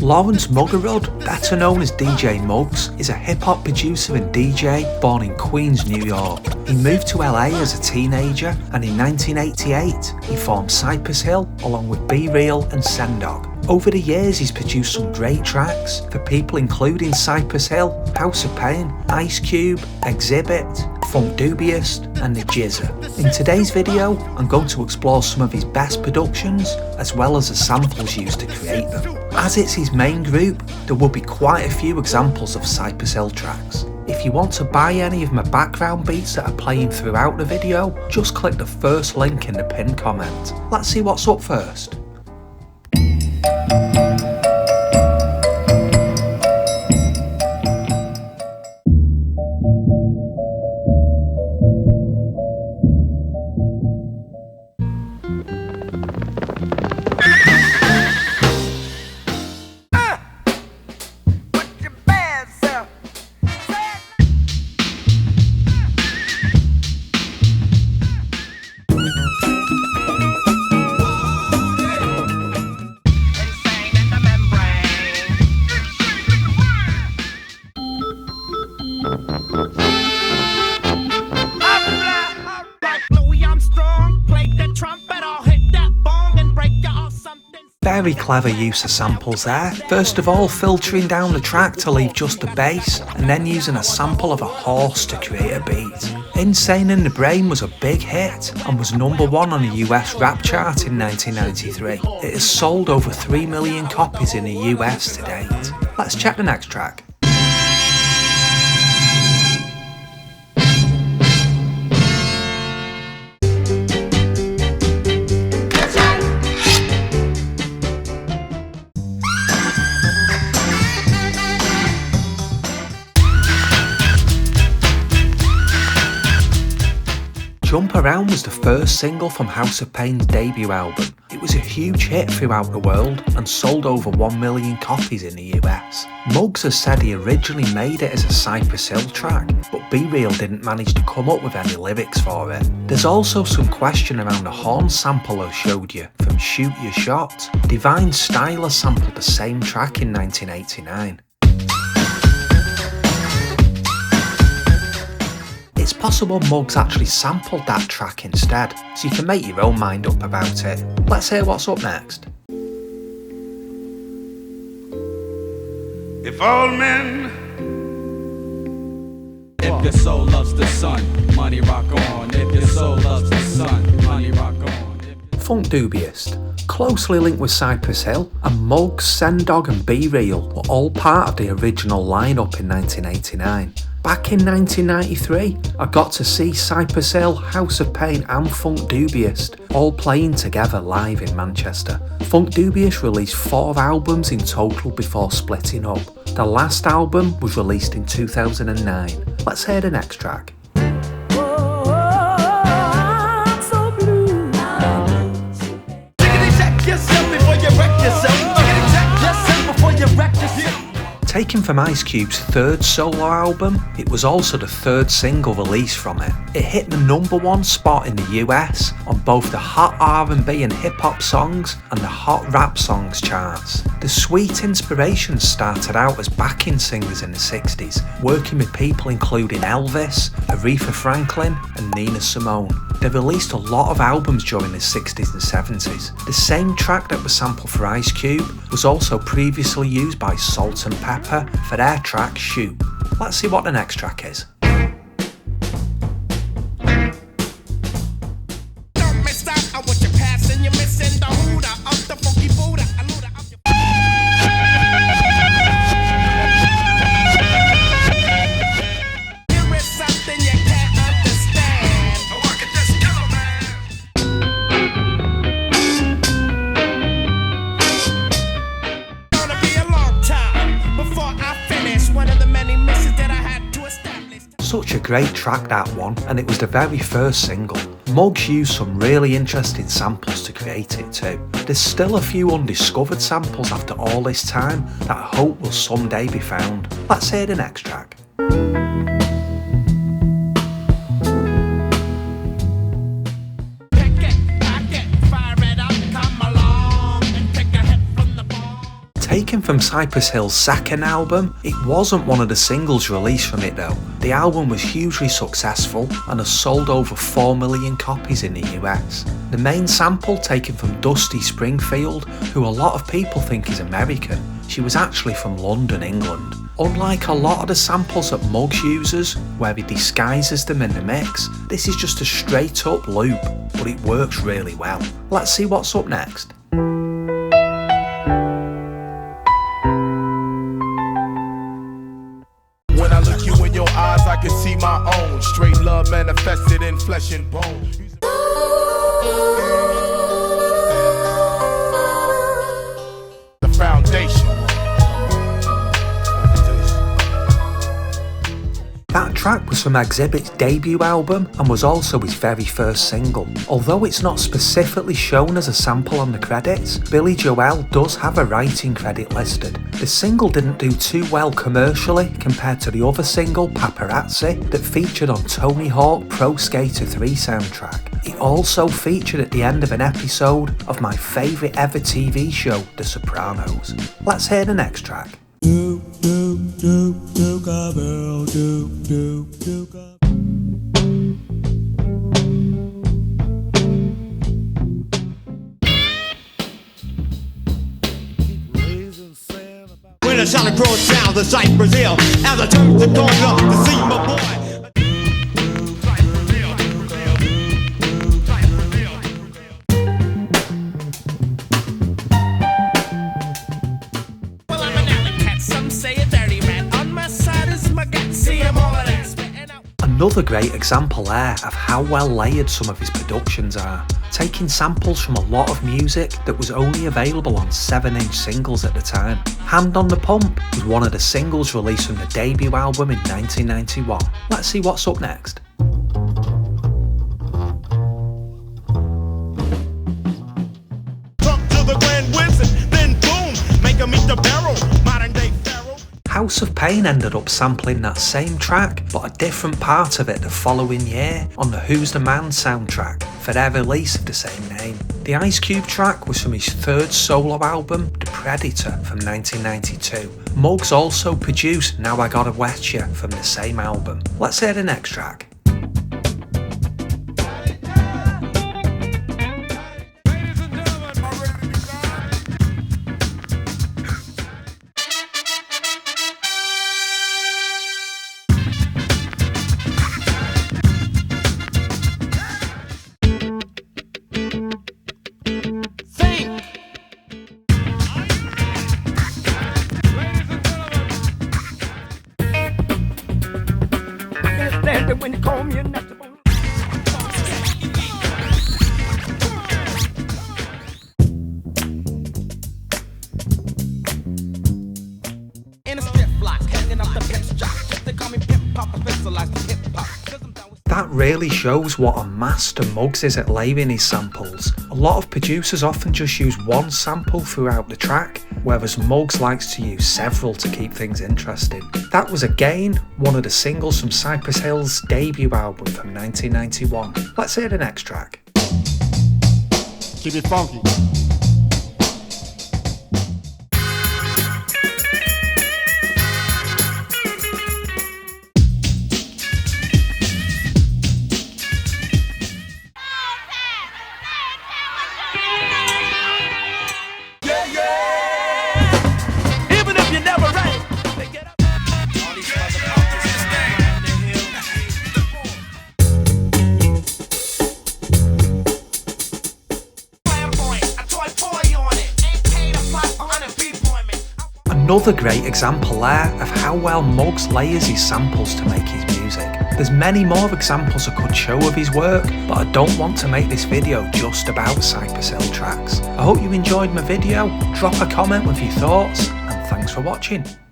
Lawrence Muggerud, better known as DJ Muggs, is a hip-hop producer and DJ born in Queens, New York. He moved to LA as a teenager, and in 1988 he formed Cypress Hill along with Be Real and Sendog. Over the years he's produced some great tracks for people including Cypress Hill, House of Pain, Ice Cube, Xzibit, Funkdoobiest and The GZA. In today's video I'm going to explore some of his best productions as well as the samples used to create them. As it's his main group, there will be quite a few examples of Cypress Hill tracks. If you want to buy any of my background beats that are playing throughout the video, just click the first link in the pinned comment. Let's see what's up first. Very clever use of samples there. First of all, filtering down the track to leave just the bass, and then using a sample of a horse to create a beat. Insane in the Brain was a big hit and was #1 on the US rap chart in 1993. It has sold over 3 million copies in the US to date. Let's check the next track. Jump Around was the first single from House of Pain's debut album. It was a huge hit throughout the world and sold over 1 million copies in the US. Muggs has said he originally made it as a Cypress Hill track, but Be Real didn't manage to come up with any lyrics for it. There's also some question around the horn sample I showed you from Shoot Your Shot. Divine Style sampled the same track in 1989. It's possible Muggs actually sampled that track instead, so you can make your own mind up about it. Let's hear what's up next. If all men, if your soul loves the sun, money rock on. If your soul loves the sun, money rock on. Funkdoobiest, closely linked with Cypress Hill, and Muggs, Sendog and Be Real were all part of the original lineup in 1989. Back in 1993, I got to see Cypress Hill, House of Pain and Funkdoobiest all playing together live in Manchester. Funkdoobiest released 4 albums in total before splitting up. The last album was released in 2009. Let's hear the next track. Taken from Ice Cube's 3rd solo album, it was also the 3rd single released from it. It hit the #1 spot in the US on both the Hot R&B and Hip Hop Songs and the Hot Rap Songs charts. The Sweet Inspirations started out as backing singers in the 60s, working with people including Elvis, Aretha Franklin and Nina Simone. They released a lot of albums during the 60s and 70s. The same track that was sampled for Ice Cube was also previously used by Salt and Pepper for their track Shoot. Let's see what the next track is. Such a great track, that one, and it was the very first single. Muggs used some really interesting samples to create it too. There's still a few undiscovered samples after all this time that I hope will someday be found. Let's hear the next track. Taken Taken from Cypress Hill's second album, it wasn't one of the singles released from it though. The album was hugely successful and has sold over 4 million copies in the US. The main sample, taken from Dusty Springfield, who a lot of people think is American, she was actually from London, England. Unlike a lot of the samples that Muggs uses, where he disguises them in the mix, this is just a straight up loop, but it works really well. Let's see what's up next. When I look you in your eyes, I can see my own. Straight love manifested in flesh and bone. The foundation. That track was from Xzibit's debut album and was also his very first single. Although it's not specifically shown as a sample on the credits, Billy Joel does have a writing credit listed. The single didn't do too well commercially compared to the other single, Paparazzi, that featured on Tony Hawk Pro Skater 3 soundtrack. It also featured at the end of an episode of my favourite ever TV show, The Sopranos. Let's hear the next track. When the sound approach sound the Cypress Hill, as I turn the corner to see my boy. Another great example there of how well layered some of his productions are, taking samples from a lot of music that was only available on 7-inch singles at the time. Hand on the Pump was one of the singles released from the debut album in 1991. Let's see what's up next. House of Pain ended up sampling that same track, but a different part of it the following year on the Who's the Man soundtrack for their release of the same name. The Ice Cube track was from his third solo album, The Predator, from 1992. Muggs also produced Now I Gotta Wet Ya from the same album. Let's hear the next track. When you call me a natural. In a strip block, hanging off the pimp jock. They call me Pimp Pop, specialized in hip hop. That really shows what a master Muggs is at layering his samples. A lot of producers often just use one sample throughout the track, whereas Muggs likes to use several to keep things interesting. That was again one of the singles from Cypress Hill's debut album from 1991. Let's hear the next track. Keep it funky. Another great example there of how well Muggs layers his samples to make his music. There's many more examples I could show of his work, but I don't want to make this video just about Cypress Hill tracks. I hope you enjoyed my video, drop a comment with your thoughts, and thanks for watching.